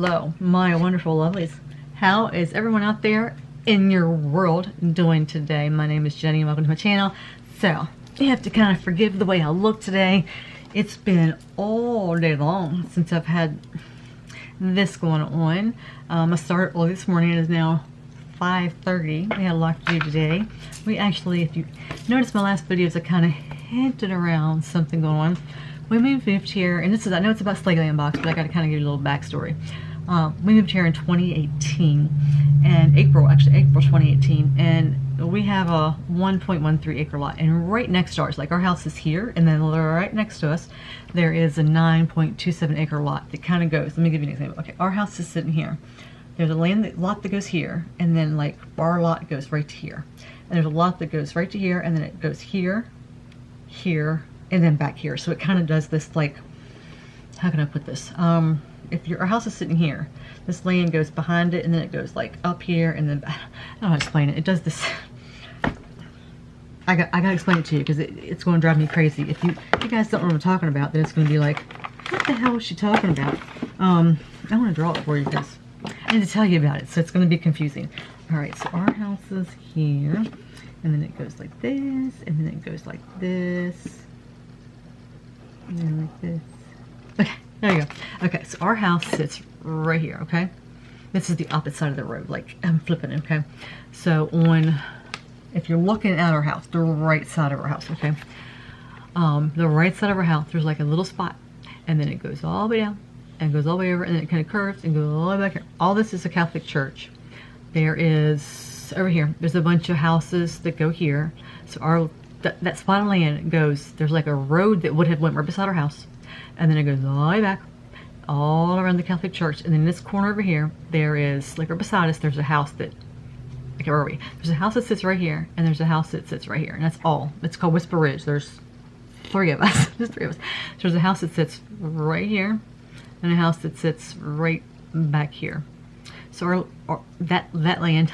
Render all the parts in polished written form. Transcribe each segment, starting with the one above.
Hello, my wonderful lovelies. How is everyone out there in your world doing today? My name is Jenny and welcome to my channel. So, you have to kind of forgive the way I look today. It's been all day long since I've had this going on. I started early this morning. It is now 5:30. We had a lot to do today. We actually, if you notice my last videos, I kind of hinted around something going on. We moved here, and this is, I know it's about Slegland Box, but I got to kind of give you a little backstory. We moved here in 2018, and April 2018, and we have a 1.13 acre lot, and right next to ours, like our house is here, and then right next to us, there is a 9.27 acre lot that kind of goes, let me give you an example. Okay, our house is sitting here. There's a lot that goes here, and then like our lot goes right to here. And there's a lot that goes right to here, and then it goes here, here, and then back here. So it kind of does this, like, how can I put this? If our house is sitting here, this land goes behind it, and then it goes like up here, and then I don't know how to explain it. It does this. I gotta explain it to you because it's going to drive me crazy. If you guys don't know what I'm talking about, then it's going to be like, what the hell is she talking about? I want to draw it for you because I need to tell you about it, so it's going to be confusing. All right, so our house is here, and then it goes like this, and then it goes like this. And then like this. Okay, there you go. Okay, so our house sits right here, okay? This is the opposite side of the road, like I'm flipping it, okay? So if you're looking at our house, the right side of our house, okay? The right side of our house, there's like a little spot, and then it goes all the way down, and goes all the way over, and then it kind of curves and goes all the way back here. All this is a Catholic church. There is, over here, there's a bunch of houses that go here. So that spot of land goes, there's like a road that would have went right beside our house, and then it goes all the way back, all around the Catholic church, and then this corner over here, there is, like right beside us, there's a house that, okay, where are we? There's a house that sits right here, and there's a house that sits right here, and that's all. It's called Whisper Ridge. There's three of us, there's three of us. There's a house that sits right here, and a house that sits right back here. So that land,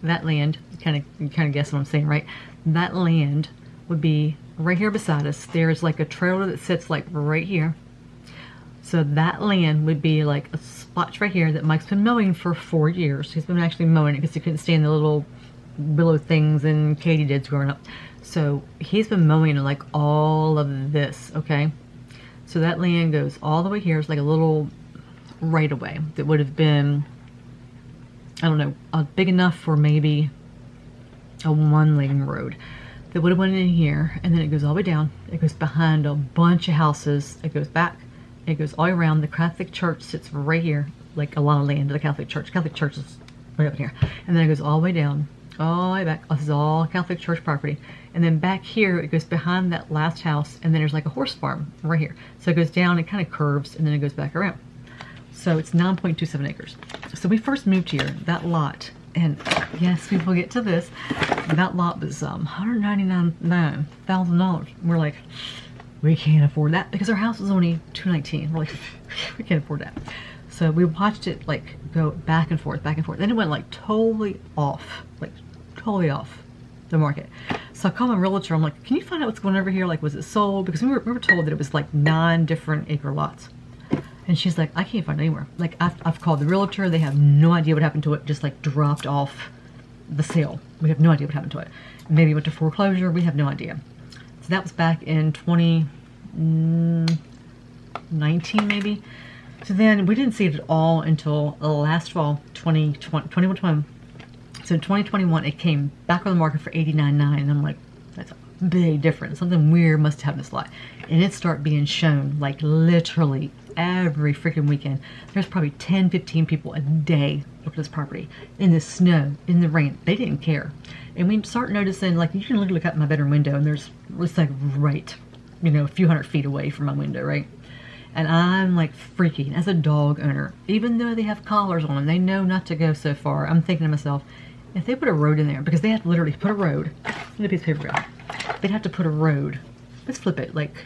you kind of guess what I'm saying, right? That land would be right here beside us. There's like a trailer that sits like right here. So that land would be like a spot right here that Mike's been mowing for 4 years. He's been actually mowing it because he couldn't stand the little willow things and katydids growing up. So he's been mowing like all of this, okay? So that land goes all the way here. It's like a little right of way that would have been, I don't know, big enough for maybe a one-lane road that would have went in here, and then it goes all the way down. It goes behind a bunch of houses. It goes back. It goes all around. The Catholic church sits right here, like a lot of land to the Catholic church. Catholic church is right up here. And then it goes all the way down, all the way back. This is all Catholic church property. And then back here, it goes behind that last house, and then there's like a horse farm right here. So it goes down, it kind of curves, and then it goes back around. So it's 9.27 acres. So we first moved here, that lot, and yes, we will get to this. That lot was $199,000. We're like, we can't afford that because our house was only $219. We're like, we can't afford that. So we watched it like go back and forth, back and forth. Then it went like totally off the market. So I called my realtor. I'm like, can you find out what's going on over here? Like, was it sold? Because we were told that it was like 9 different acre lots. And she's like, I can't find it anywhere. Like, I've called the realtor. They have no idea what happened to it. Just like dropped off the sale. We have no idea what happened to it. Maybe it went to foreclosure. We have no idea. So that was back in 2019 maybe. So then we didn't see it at all until last fall, 2021. So in 2021, it came back on the market for $89,900. And I'm like, that's a big difference. Something weird must have this lot. And it started being shown like literally every freaking weekend. There's probably 10, 15 people a day look at this property. In the snow, in the rain. They didn't care. And we start noticing, like, you can look out my bedroom window, and it's like right, you know, a few hundred feet away from my window, right? And I'm like freaking as a dog owner. Even though they have collars on them, they know not to go so far. I'm thinking to myself, if they put a road in there, because they have to literally put a road, let a piece of paper out. They'd have to put a road. Let's flip it. Like,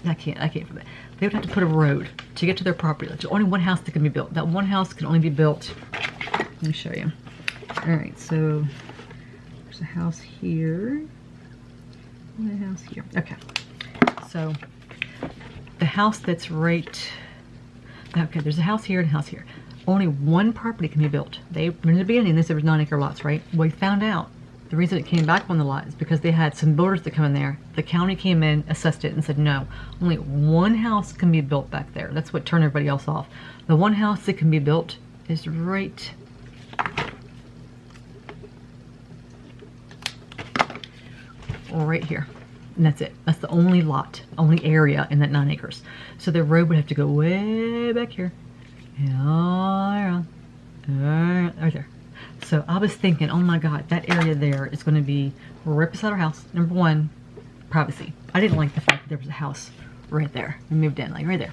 I can't flip it. They would have to put a road to get to their property. There's only one house that can be built. That one house can only be built. Let me show you. All right, so there's a house here and a house here. Okay, so the house that's right Okay, there's a house here and a house here. Only one property can be built. They, in the beginning, they said there was 9-acre lots, right? We found out the reason it came back on the lot is because they had some builders that come in there. The county came in, assessed it, and said no. Only one house can be built back there. That's what turned everybody else off. The one house that can be built is right here. And that's it. That's the only lot, only area in that 9 acres. So the road would have to go way back here. And all around. Right there. So I was thinking, oh my God, that area there is going to be right beside our house. Number one, privacy. I didn't like the fact that there was a house right there. We moved in, like right there.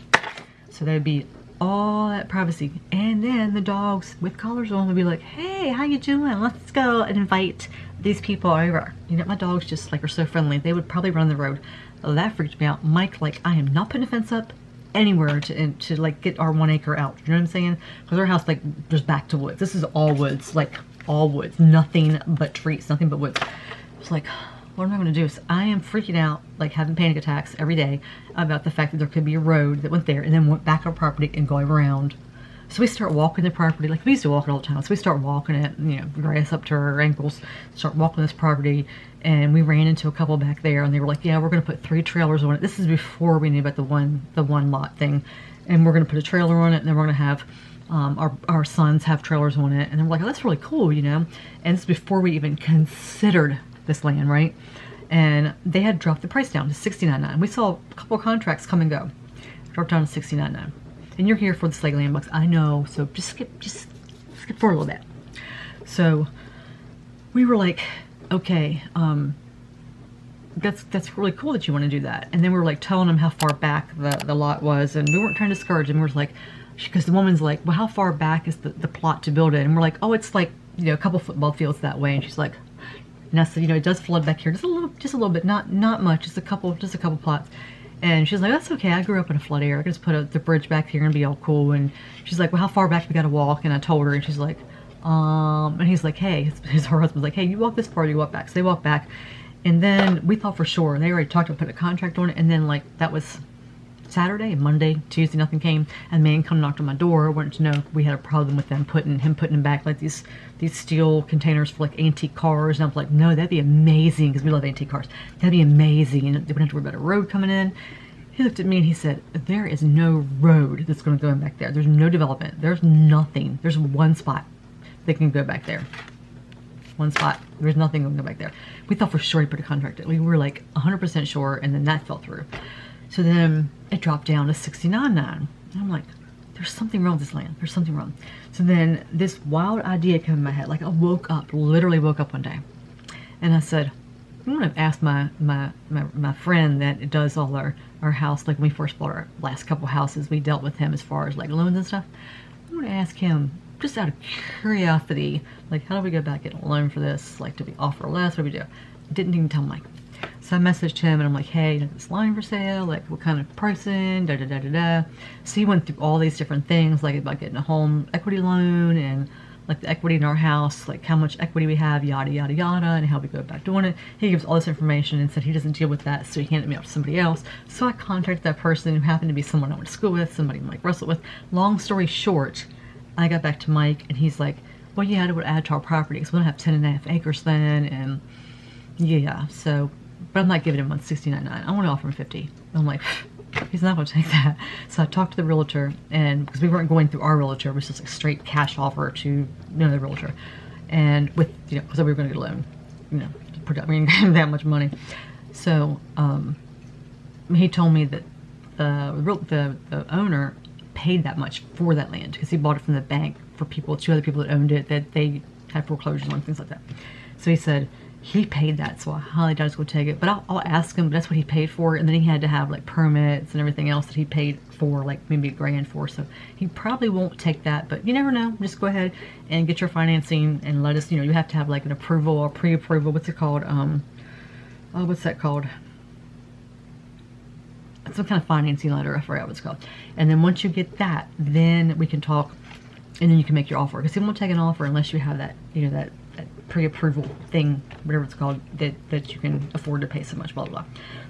So that would be all that privacy. And then the dogs with collars on would be like, hey, how you doing? Let's go and invite these people over. You know, my dogs just like are so friendly. They would probably run the road. Oh, that freaked me out. Mike, like, I am not putting a fence up anywhere to like get our 1 acre out. You know what I'm saying? Because our house, like, there's back to woods. This is all woods, like all woods, nothing but trees, nothing but woods. It's like, what am I going to do? So I am freaking out, like having panic attacks every day about the fact that there could be a road that went there and then went back on property and going around. So we start walking the property, like we used to walk it all the time. So we start walking it, you know, grass up to our ankles, start walking this property, and we ran into a couple back there, and they were like, yeah, we're going to put 3 trailers on it. This is before we knew about the one lot thing. And we're going to put a trailer on it, and then we're going to have our sons have trailers on it. And then we're like, oh, that's really cool, you know. And this is before we even considered this land, right? And they had dropped the price down to $69.9. We saw a couple of contracts come and go. Dropped down to $69.9. And you're here for the Slay Land Bucks. I know, so just skip forward a little bit. So we were like, okay, that's really cool that you want to do that. And then we were like telling them how far back the lot was, and we weren't trying to discourage them. We were like, because the woman's like, well, how far back is the plot to build it? And we're like, oh, it's like, you know, a couple football fields that way. And she's like, and I said, you know, it does flood back here, just a little bit, not much, just a couple plots. And she's like, that's okay, I grew up in a flood area. I can just put the bridge back here and be all cool. And she's like, well, how far back we gotta walk? And I told her, and she's like, and he's like, hey, her husband's like, hey, you walk this far, you walk back. So they walk back. And then we thought for sure, and they already talked about putting a contract on it. And then like, that was Saturday and Monday, Tuesday, nothing came. And the man come knocked on my door, wanted to know if we had a problem with them putting them back, like these steel containers for like antique cars. And I was like, no, that'd be amazing, because we love antique cars. That'd be amazing. And they wouldn't have to worry about a road coming in. He looked at me and he said, there is no road that's going to go in back there. There's no development. There's nothing. There's one spot that can go back there. One spot. There's nothing going to go back there. We thought for sure he put a contract in. We were like 100% sure, and then that fell through. So then it dropped down to $69.9. And I'm like, there's something wrong with this land. There's something wrong. So then this wild idea came in my head. Like I woke up, literally woke up one day, and I said, I'm going to ask my friend that does all our house, like when we first bought our last couple houses, we dealt with him as far as like loans and stuff. I'm going to ask him, just out of curiosity, like how do we go back and get a loan for this? Like, do we offer less? What do we do? I didn't even tell Mike. So I messaged him and I'm like, hey, is this line for sale? Like what kind of pricing? Da da da da da. So he went through all these different things, like about getting a home equity loan and like the equity in our house, like how much equity we have, yada yada yada, and how we go about doing it. He gives all this information and said he doesn't deal with that, so he handed me off to somebody else. So I contacted that person, who happened to be someone I went to school with, somebody Mike wrestled with. Long story short, I got back to Mike and he's like, well, yeah, it would add to our property because we don't have 10.5 acres then, and yeah, so, but I'm not giving him $169.9. I want to offer him 50. I'm like, he's not going to take that. So I talked to the realtor, and because we weren't going through our realtor, it was just like straight cash offer to the realtor, and with, you know, because we were going to get a loan, you know, we didn't have that much money. So he told me that the owner paid that much for that land because he bought it from the bank for two other people that owned it, that they had foreclosures on, things like that. So he said he paid that, so I highly doubt he's going to take it, but I'll ask him. But that's what he paid for, and then he had to have like permits and everything else that he paid for, like maybe $1,000 for, so he probably won't take that. But you never know. Just go ahead and get your financing and let us, you know, you have to have like an approval or pre-approval, what's it called, what's that called, some kind of financing letter, I forgot what it's called. And then once you get that, then we can talk, and then you can make your offer, because he won't take an offer unless you have that, you know, that pre-approval thing, whatever it's called, that you can afford to pay so much, blah, blah, blah.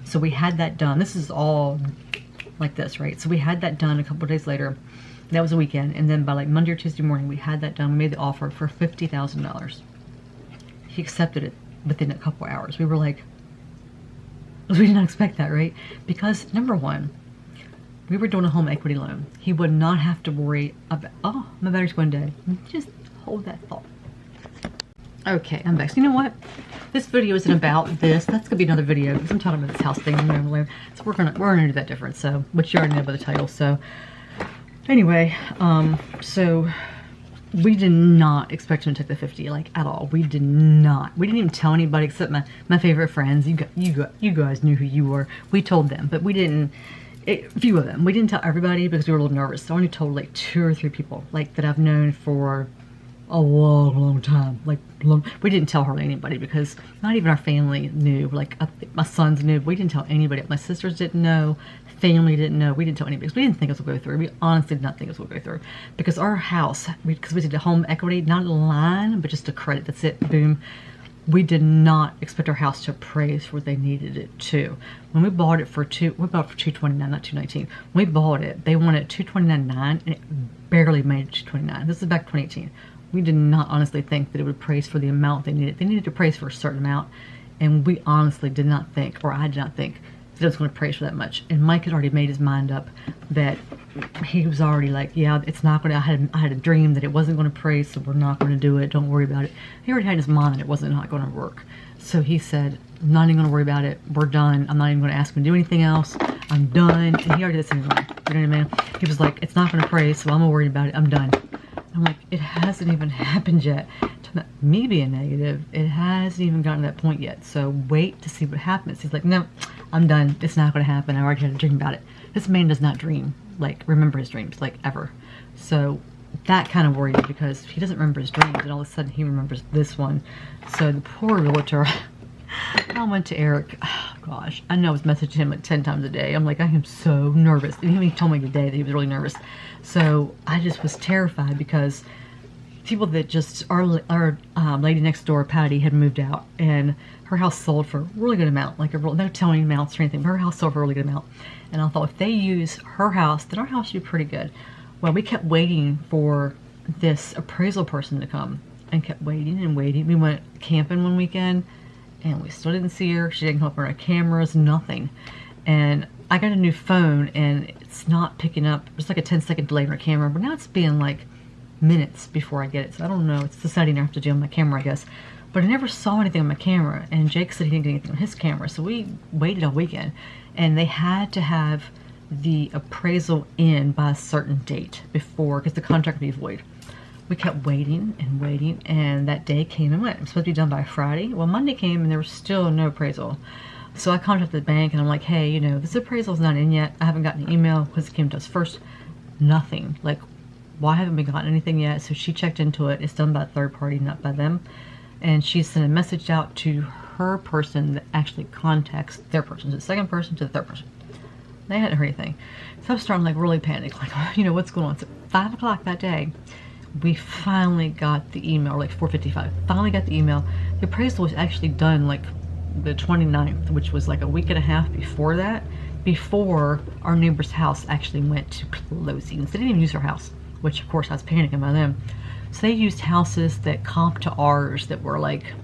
So we had that done. This is all like this, right? So we had that done. A couple of days later, That was a weekend. And then by like Monday or Tuesday morning, we had that done. We made the offer for $50,000. He accepted it within a couple hours. We were like, we did not expect that, right? Because number one, we were doing a home equity loan. He would not have to worry about, oh, my battery's going dead. Just hold that thought. Okay, I'm back. So you know what? This video isn't about this. That's gonna be another video because I'm talking about this house thing. So we're gonna do that different. So, which you already know by the title. So, anyway, so we did not expect him to take the 50, like at all. We did not. We didn't even tell anybody except my favorite friends. You guys knew who you were. We told them, but we didn't. A few of them. We didn't tell everybody because we were a little nervous. So I only told like 2 or 3 people, like that I've known for a long time. Like we didn't tell hardly anybody because not even our family knew. Like my sons knew. We didn't tell anybody. My sisters didn't know. Family didn't know. We didn't tell anybody because we didn't think it would go through. We honestly did not think it would go through because our house, because we did a home equity, not a line, but just a credit. That's it. Boom. We did not expect our house to appraise for what they needed it to. When we bought it for $229, not $219. When we bought it, they wanted $229.9, and it barely made it $229. This is back 2018. We did not honestly think that it would appraise for the amount they needed. They needed to appraise for a certain amount, and we honestly did not think, or I did not think, that it was going to appraise for that much. And Mike had already made his mind up that he was already like, yeah, it's not going to, I had a dream that it wasn't going to appraise, so we're not going to do it. Don't worry about it. He already had in his mind that it wasn't not going to work. So he said, I'm not even going to worry about it. We're done. I'm not even going to ask him to do anything else. I'm done. And he already did something wrong. You know what I mean? He was like, it's not going to appraise, so I'm not worried about it. I'm done. I'm like, it hasn't even happened yet. To me being negative, it hasn't even gotten to that point yet. So wait to see what happens. He's like, no, I'm done. It's not going to happen. I already had a dream about it. This man does not dream, like, remember his dreams, like, ever. So that kind of worried me because he doesn't remember his dreams, and all of a sudden he remembers this one. So the poor realtor, I went to Eric. Oh, gosh, I know I was messaging him like 10 times a day. I'm like, I am so nervous. And he told me today that he was really nervous. So I just was terrified because people that just, our lady next door, Patty, had moved out, and her house sold for a really good amount, like no telling amounts or anything, but her house sold for a really good amount. And I thought if they use her house, then our house should be pretty good. Well, we kept waiting for this appraisal person to come and kept waiting and waiting. We went camping one weekend and we still didn't see her. She didn't come up on our cameras, nothing. And I got a new phone and it's not picking up. It's like a 10-second delay on our camera, but now it's being like minutes before I get it. So I don't know. It's the setting I have to do on my camera, I guess. But I never saw anything on my camera, and Jake said he didn't get anything on his camera. So we waited all weekend, and they had to have the appraisal in by a certain date before, because the contract would be void. We kept waiting and waiting, and that day came and went. It was supposed to be done by Friday. Well, Monday came, and there was still no appraisal. So I contacted the bank, and I'm like, hey, you know, this appraisal's not in yet. I haven't gotten an email because it came to us first. Nothing. Like, why haven't we gotten anything yet? So she checked into it. It's done by a third party, not by them. And she sent a message out to her person that actually contacts their person, to the second person, to the third person. They hadn't heard anything. So I was starting like really panic, like, you know, what's going on? So 5 o'clock that day, we finally got the email, like 4:55. Finally got the email. The appraisal was actually done like the 29th, which was like a week and a half before that, before our neighbor's house actually went to closings. They didn't even use our house, which of course I was panicking by them. So they used houses that comped to ours that were like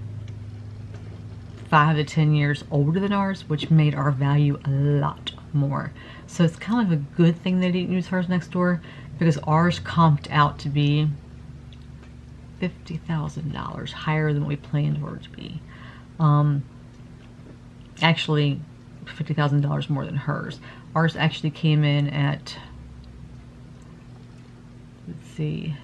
5 to 10 years older than ours, which made our value a lot more. So it's kind of a good thing they didn't use hers next door, because ours comped out to be $50,000 higher than what we planned for it to be. Actually, $50,000 more than hers. Ours actually came in at, let's see,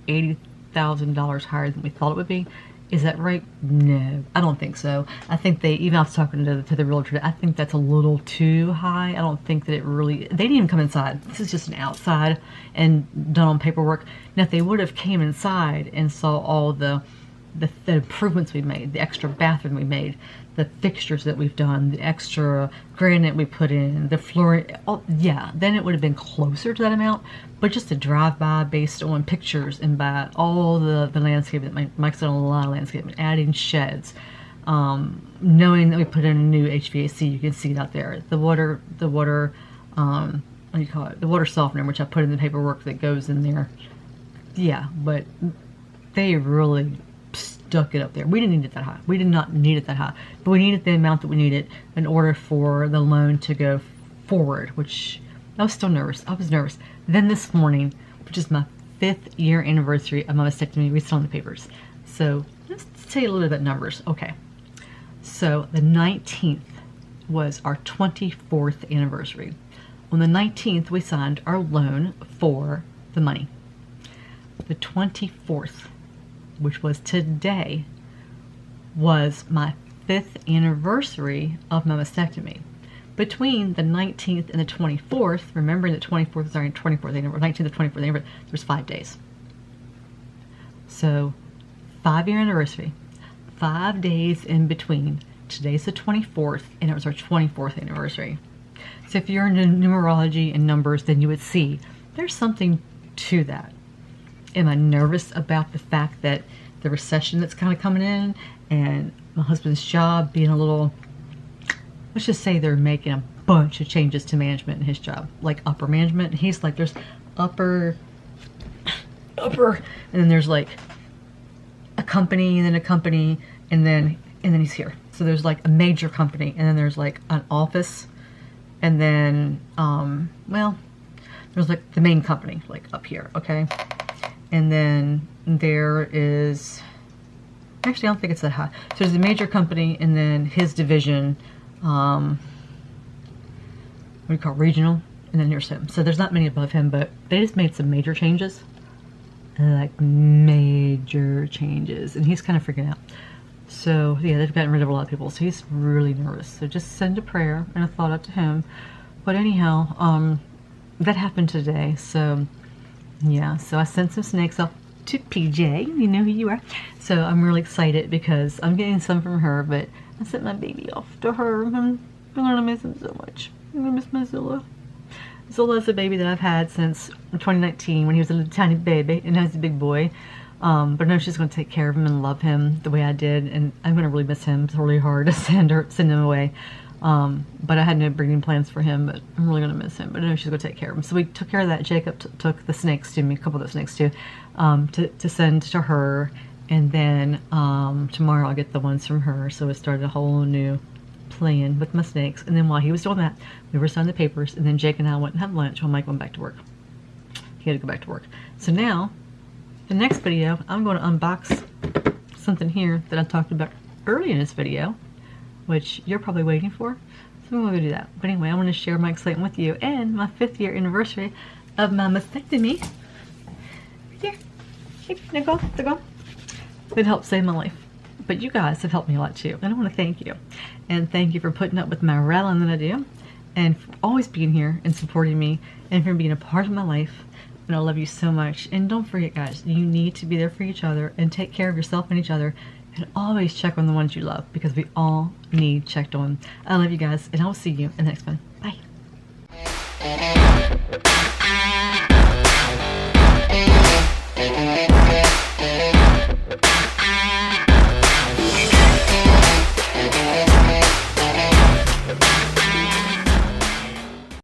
$80,000 higher than we thought it would be. Is that right? No, I don't think so. I think they, even I was talking to the realtor, I think that's a little too high. I don't think that it really, they didn't even come inside. This is just an outside and done on paperwork. Now, if they would have came inside and saw all the improvements we made, the extra bathroom we made, the fixtures that we've done, the extra granite we put in, the flooring, yeah, then it would have been closer to that amount. But just a drive-by based on pictures and by all the landscaping, Mike's done a lot of landscaping, adding sheds, knowing that we put in a new HVAC, you can see it out there. The water what do you call it? The water softener, which I put in the paperwork that goes in there. Yeah, but they really stuck it up there. We didn't need it that high. We did not need it that high. But we needed the amount that we needed in order for the loan to go forward, which I was still nervous. I was nervous. Then this morning, which is my 5th year anniversary of my mastectomy, we saw in the papers. So let's tell you a little bit about numbers. Okay. So the 19th was our 24th anniversary. On the 19th, we signed our loan for the money. The 24th, which was today, was my 5th anniversary of my mastectomy. Between the 19th and the 24th, remember the 24th is our 24th anniversary, 19th to 24th anniversary, there's 5 days. So, 5-year anniversary, 5 days in between. Today's the 24th, and it was our 24th anniversary. So if you're into numerology and numbers, then you would see there's something to that. Am I nervous about the fact that the recession that's kind of coming in and my husband's job being a little, let's just say they're making a bunch of changes to management in his job, like upper management. And he's like, there's upper, and then there's like a company and then a company and then he's here. So there's like a major company and then there's like an office and then, well, there's like the main company, like up here, okay? And then there is, actually I don't think it's that high. So there's a major company and then his division, what do you call it, regional, and then here's him. So there's not many above him, but they just made some major changes. Like major changes. And he's kind of freaking out. So yeah, they've gotten rid of a lot of people. So he's really nervous. So just send a prayer and a thought out to him. But anyhow, that happened today. So yeah, so I sent some snakes off to PJ. You know who you are. So I'm really excited because I'm getting some from her, but I sent my baby off to her. I'm gonna miss him so much. I'm gonna miss my Zilla. Zilla's a baby that I've had since 2019 when he was a little tiny baby, and now he's a big boy. But I know she's gonna take care of him and love him the way I did, and I'm gonna really miss him. It's really hard to send him away. But I had no breeding plans for him, but I'm really gonna miss him. But I know she's gonna take care of him. So we took care of that. Jacob took the snakes to me, a couple of the snakes too, to send to her. And then tomorrow I'll get the ones from her. So we started a whole new plan with my snakes. And then while he was doing that, we were signing the papers. And then Jake and I went and had lunch while Mike went back to work. He had to go back to work. So now, the next video, I'm going to unbox something here that I talked about early in this video, which you're probably waiting for. So I'm going to do that. But anyway, I want to share my excitement with you and my 5th year anniversary of my mastectomy. Right there. Hey, there go. There go. It helped save my life. But you guys have helped me a lot too. And I want to thank you. And thank you for putting up with my rattling that I do. And for always being here and supporting me. And for being a part of my life. And I love you so much. And don't forget, guys, you need to be there for each other. And take care of yourself and each other. And always check on the ones you love. Because we all need checked on. I love you guys. And I will see you in the next one. Bye.